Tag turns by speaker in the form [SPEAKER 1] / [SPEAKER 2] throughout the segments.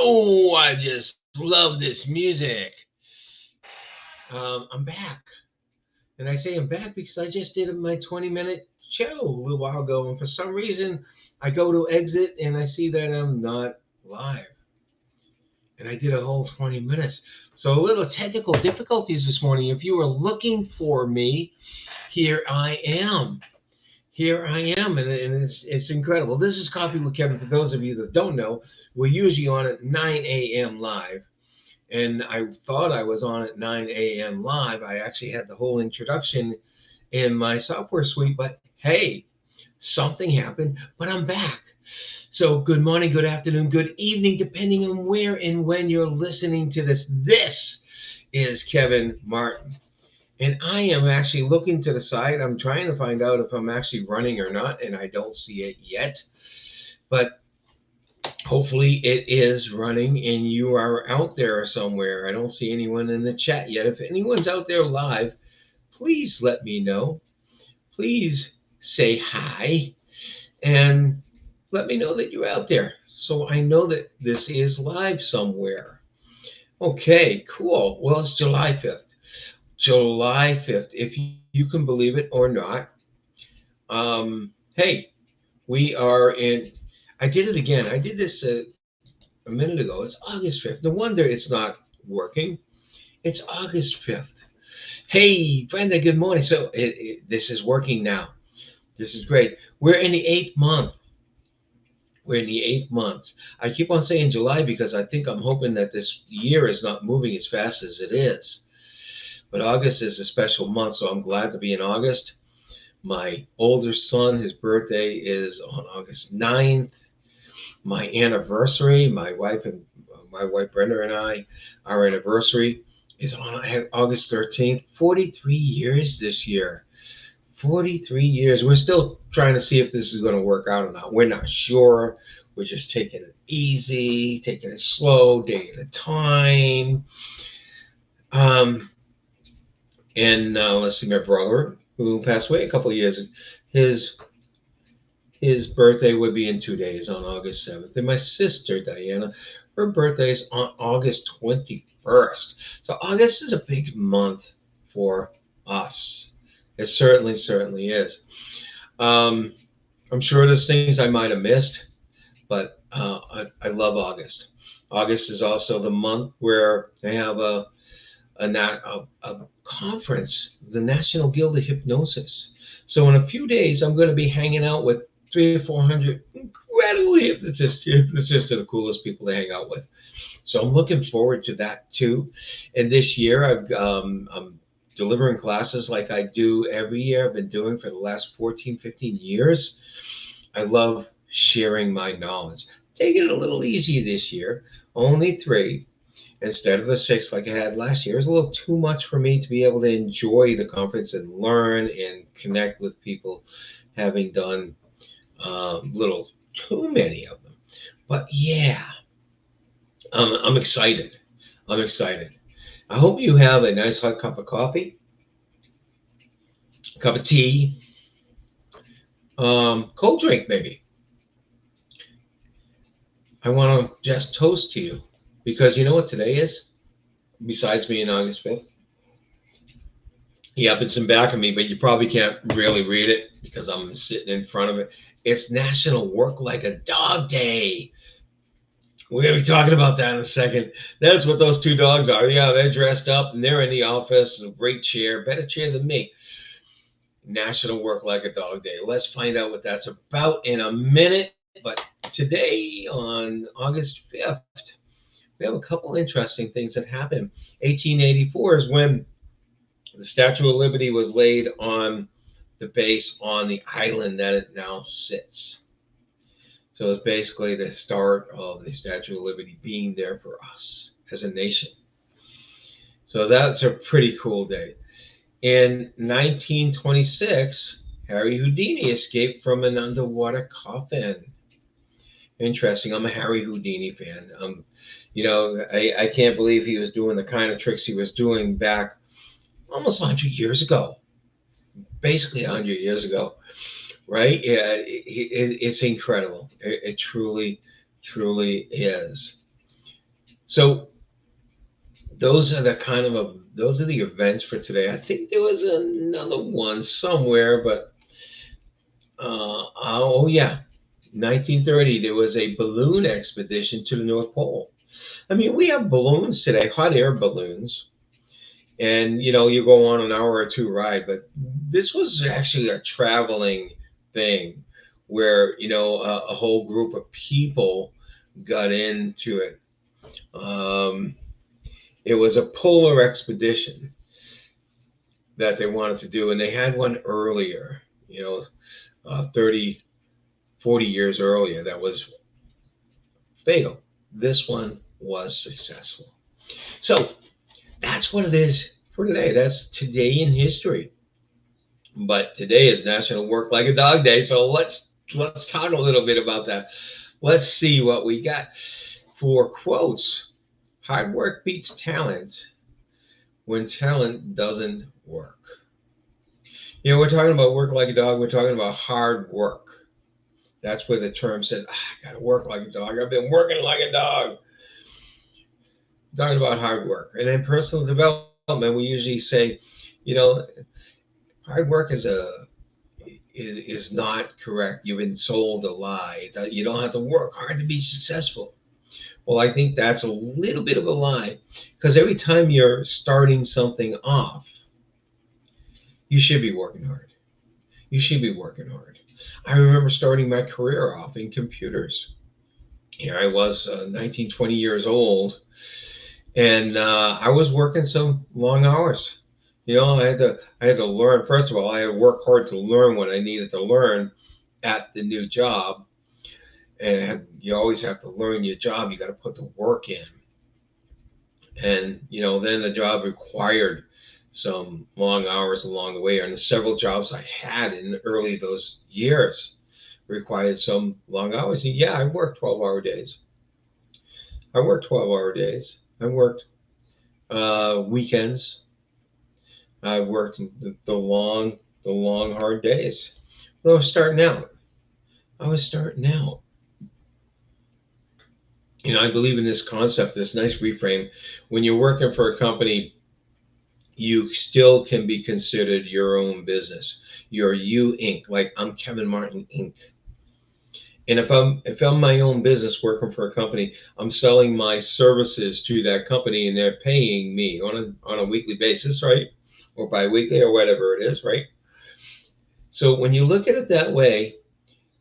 [SPEAKER 1] Oh, I just love this music. I'm back. And I say I'm back because I just did my 20-minute show a little while ago. And for some reason, I go to exit and I see that I'm not live. And I did a whole 20 minutes. So a little technical difficulties this morning. If you were looking for me, here I am. Here I am, and it's incredible. This is Coffee with Kevin. For those of you that don't know, we're usually on at 9 a.m. live. And I thought I was on at 9 a.m. live. I actually had the whole introduction in my software suite, but hey, something happened, but I'm back. So, good morning, good afternoon, good evening, depending on where and when you're listening to this. This is Kevin Martin. And I am actually looking to the side. I'm trying to find out if I'm actually running or not, and I don't see it yet. But hopefully it is running and you are out there somewhere. I don't see anyone in the chat yet. If anyone's out there live, please let me know. Please say hi and let me know that you're out there so I know that this is live somewhere. Okay, cool. Well, it's July 5th. July 5th, if you can believe it or not. Hey, we are in. I did it again. I did this a minute ago. It's August 5th. No wonder it's not working. It's August 5th. Hey, Brenda, good morning. So this is working now. This is great. We're in the eighth month. We're in the eighth month. I keep on saying July because I think I'm hoping that this year is not moving as fast as it is. But August is a special month, so I'm glad to be in August. My older son, his birthday is on August 9th. My anniversary, my wife Brenda and I, our anniversary is on August 13th. 43 years this year. 43 years. We're still trying to see if this is going to work out or not. We're not sure. We're just taking it easy, taking it slow, day at a time. Um, and let's see, my brother, who passed away a couple of years ago, his his birthday would be in 2 days on August 7th. And my sister, Diana, her birthday is on August 21st. So August is a big month for us. It certainly is. Um, I'm sure there's things I might have missed, but I love August. August is also the month where they have a conference, the National Guild of Hypnosis. So in a few days, I'm going to be hanging out with 300 or 400 incredible hypnotists are the coolest people to hang out with. So I'm looking forward to that too. And this year, I'm delivering classes like I do every year. I've been doing for the last 14, 15 years. I love sharing my knowledge. Taking it a little easy this year, only three instead of the six like I had last year. It was a little too much for me to be able to enjoy the conference and learn and connect with people, having done little too many of them. But yeah, I'm excited. I'm excited. I hope you have a nice hot cup of coffee, a cup of tea, cold drink maybe. I want to just toast to you because you know what today is? Besides being August 5th? Yep, it's in back of me, but you probably can't really read it because I'm sitting in front of it. It's National Work Like a Dog Day. We're going to be talking about that in a second. That's what those two dogs are. Yeah, they're dressed up and they're in the office. A great chair, better chair than me. National Work Like a Dog Day. Let's find out what that's about in a minute. But today, on August 5th, we have a couple interesting things that happened. 1884 is when the Statue of Liberty was laid on the base on the island that it now sits. So it's basically the start of the Statue of Liberty being there for us as a nation. So that's a pretty cool day. In 1926, Harry Houdini escaped from an underwater coffin. Interesting. I'm a Harry Houdini fan. I can't believe he was doing the kind of tricks he was doing back almost 100 years ago, basically 100 years ago, right? Yeah, it's incredible. It truly is. So those are the those are the events for today. I think there was another one somewhere, but oh yeah, 1930 there was a balloon expedition to the North Pole. I mean, we have balloons today, hot air balloons, and you go on an hour or two ride, but this was actually a traveling thing where a whole group of people got into it. Um, it was a polar expedition that they wanted to do, and they had one earlier, 30, 40 years earlier, that was fatal. This one was successful. So that's what it is for today. That's today in history. But today is National Work Like a Dog Day, so let's talk a little bit about that. Let's see what we got for quotes. Hard work beats talent when talent doesn't work. We're talking about work like a dog. We're talking about hard work. That's where the term says, I got to work like a dog. I've been working like a dog. Talking about hard work. And in personal development, we usually say, you know, hard work is not correct. You've been sold a lie. You don't have to work hard to be successful. Well, I think that's a little bit of a lie because every time you're starting something off, you should be working hard. You should be working hard. I remember starting my career off in computers. Here I was, 19, 20 years old, and I was working some long hours. I had to learn. First of all, I had to work hard to learn what I needed to learn at the new job, and you always have to learn your job. You got to put the work in, and then the job required some long hours along the way. And the several jobs I had in the early those years required some long hours. And yeah, I worked 12-hour days. I worked 12-hour days. I worked weekends. I worked the long hard days. But I was starting out. I was starting out. I believe in this concept, this nice reframe. When you're working for a company, you still can be considered your own business. You're you Inc. Like I'm Kevin Martin Inc. And if I'm my own business working for a company, I'm selling my services to that company, and they're paying me on a weekly basis, right? Or biweekly or whatever it is, right? So when you look at it that way,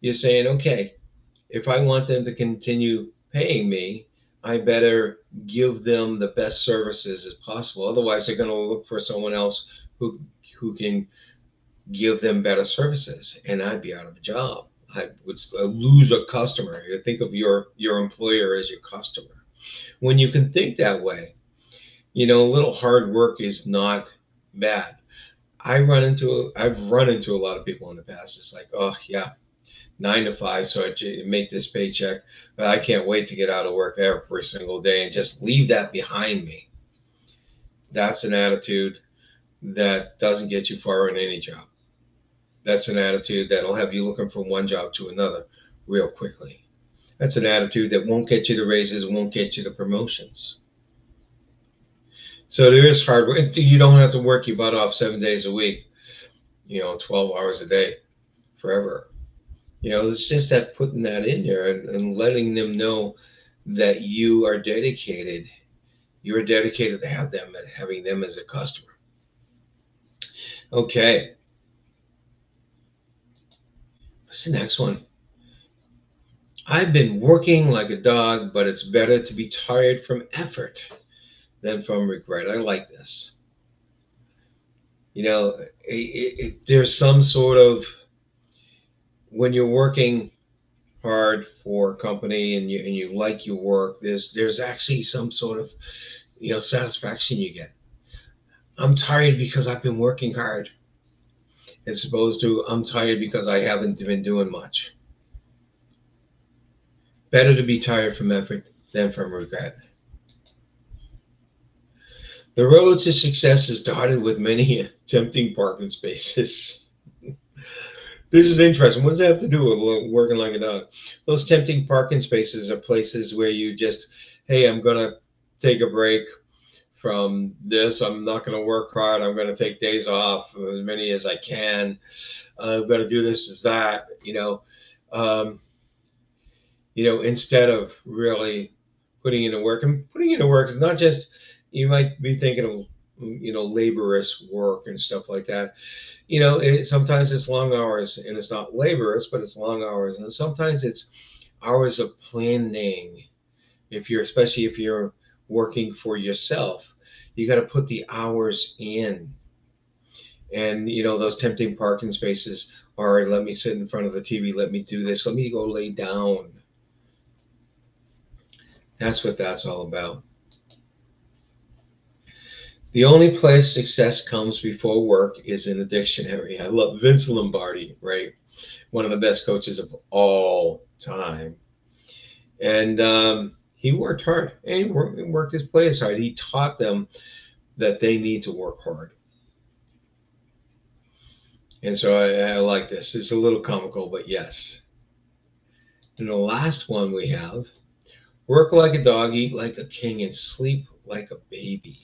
[SPEAKER 1] you're saying, okay, if I want them to continue paying me, I better give them the best services as possible. Otherwise, they're going to look for someone else who who can give them better services, and I'd be out of a job. I would lose a customer. You think of your employer as your customer. When you can think that way, a little hard work is not bad. I've run into a lot of people in the past. It's like, oh yeah, 9 to 5, so I make this paycheck. But I can't wait to get out of work every single day and just leave that behind me. That's an attitude that doesn't get you far in any job. That's an attitude that'll have you looking from one job to another real quickly. That's an attitude that won't get you the raises, won't get you the promotions. So there is hard work. You don't have to work your butt off 7 days a week, 12 hours a day forever. It's just that putting that in there and letting them know that you are dedicated. You're dedicated to having them as a customer. Okay, what's the next one? I've been working like a dog, but it's better to be tired from effort than from regret. I like this. There's some sort of, when you're working hard for a company and you like your work, there's actually some sort of satisfaction you get. I'm tired because I've been working hard, as opposed to I'm tired because I haven't been doing much. Better to be tired from effort than from regret. The road to success is dotted with many tempting parking spaces. This is interesting. What does that have to do with working like a dog? Those tempting parking spaces are places where you just, hey, I'm gonna take a break from this. I'm not going to work hard. I'm going to take days off, as many as I can. I'm going to do this as that. Um, instead of really putting into work. And putting into work is not just, you might be thinking of, laborious work and stuff like that. Sometimes it's long hours and it's not laborious, but it's long hours. And sometimes it's hours of planning. Especially if you're working for yourself, you got to put the hours in. And, those tempting parking spaces are, let me sit in front of the TV, let me do this, let me go lay down. That's what that's all about. The only place success comes before work is in a dictionary. I love Vince Lombardi, right? One of the best coaches of all time. And he worked hard, and he worked his players hard. He taught them that they need to work hard. And so I like this. It's a little comical, but yes. And the last one we have: work like a dog, eat like a king, and sleep like a baby.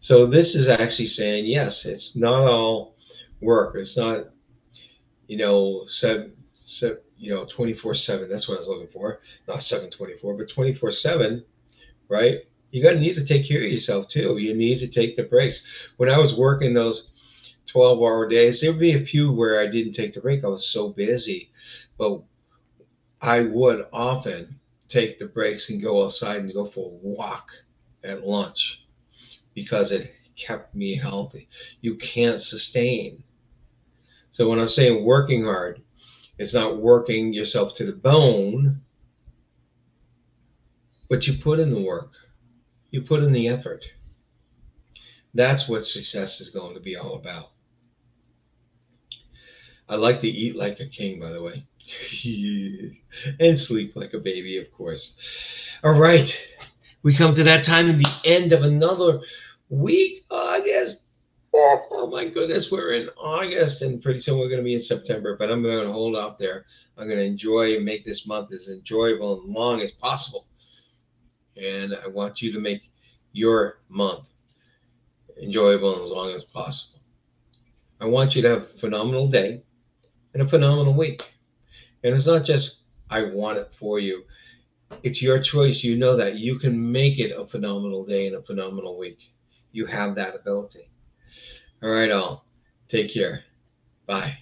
[SPEAKER 1] So this is actually saying, yes, it's not all work. It's not, 24/7. That's what I was looking for. Not 7/24, but 24/7, right? You got to need to take care of yourself too. You need to take the breaks. When I was working those 12-hour days, there would be a few where I didn't take the break. I was so busy, but I would often take the breaks and go outside and go for a walk at lunch because it kept me healthy. You can't sustain. So when I'm saying working hard, it's not working yourself to the bone, but you put in the work. You put in the effort. That's what success is going to be all about. I like to eat like a king, by the way, and sleep like a baby, of course. All right, we come to that time at the end of another week, August. Oh my goodness, we're in August, and pretty soon we're going to be in September. But I'm going to hold off there. I'm going to enjoy and make this month as enjoyable and long as possible. And I want you to make your month enjoyable and as long as possible. I want you to have a phenomenal day and a phenomenal week. And it's not just I want it for you. It's your choice. You know that you can make it a phenomenal day and a phenomenal week. You have that ability. All right, all. Take care. Bye.